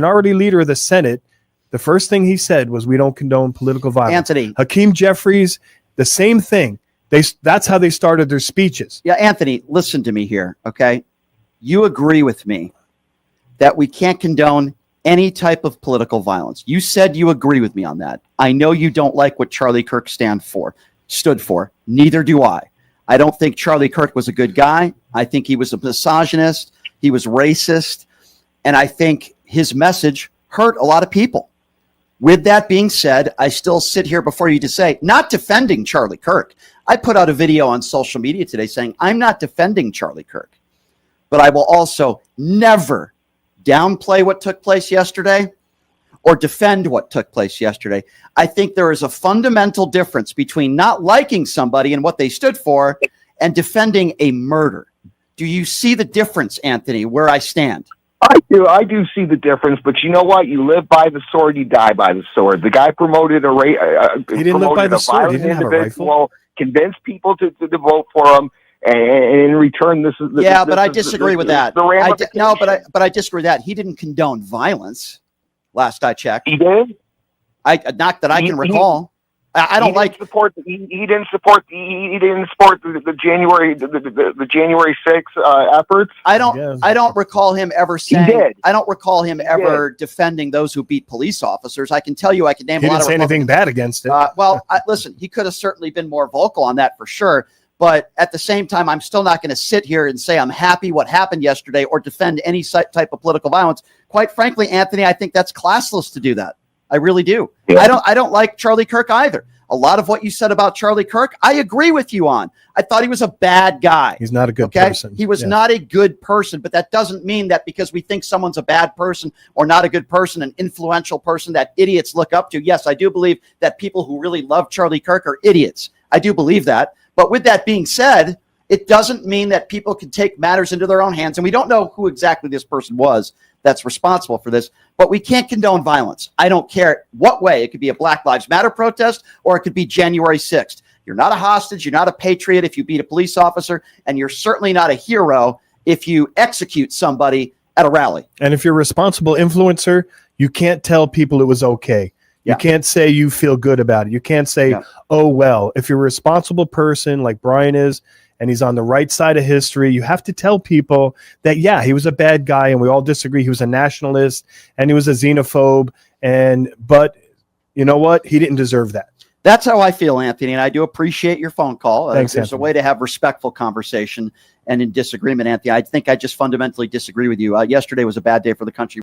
minority leader of the Senate, the first thing he said was, we don't condone political violence. Anthony. Hakeem Jeffries, the same thing. That's how they started their speeches. Yeah, Anthony, listen to me here, okay? You agree with me that we can't condone any type of political violence. You said you agree with me on that. I know you don't like what Charlie Kirk stood for. Neither do I. I don't think Charlie Kirk was a good guy. I think he was a misogynist. He was racist. And I think his message hurt a lot of people. With that being said, I still sit here before you to say, not defending Charlie Kirk. I put out a video on social media today saying, I'm not defending Charlie Kirk, but I will also never downplay what took place yesterday or defend what took place yesterday. I think there is a fundamental difference between not liking somebody and what they stood for and defending a murder. Do you see the difference, Anthony, where I stand? I do see the difference, but you know what? You live by the sword, you die by the sword. The guy promoted he didn't live by the sword. He didn't have a rifle. Convinced people to vote for him, and in return, this is but I disagree with that. But I disagree with that. He didn't condone violence. Last I checked, he did. Not that I can recall. I don't like support. He didn't support the January the January 6th efforts. I don't recall him ever saying. He did. I don't recall him ever defending those who beat police officers. I can tell you, I can name a lot of. He didn't say anything bad against it. Listen, he could have certainly been more vocal on that for sure. But at the same time, I'm still not going to sit here and say I'm happy what happened yesterday or defend any type of political violence. Quite frankly, Anthony, I think that's classless to do that. I really do. Yeah. I don't like Charlie Kirk either. A lot of what you said about Charlie Kirk, I agree with you on. I thought he was a bad guy. He's not a good person. He was not a good person, but that doesn't mean that because we think someone's a bad person or not a good person, an influential person that idiots look up to. Yes, I do believe that people who really love Charlie Kirk are idiots. I do believe that. But with that being said, it doesn't mean that people can take matters into their own hands. And we don't know who exactly this person was that's responsible for this, but we can't condone violence. I don't care what way. It could be a Black Lives Matter protest or it could be January 6th. You're not a hostage. You're not a patriot if you beat a police officer, and you're certainly not a hero if you execute somebody at a rally. And if you're a responsible influencer, you can't tell people it was okay. You can't say you feel good about it. You can't say, oh, well, if you're a responsible person like Brian is, and he's on the right side of history, you have to tell people that, yeah, he was a bad guy, and we all disagree. He was a nationalist, and he was a xenophobe, but you know what? He didn't deserve that. That's how I feel, Anthony, and I do appreciate your phone call. Thanks, There's a way to have respectful conversation and in disagreement, Anthony. I think I just fundamentally disagree with you. Yesterday was a bad day for the country.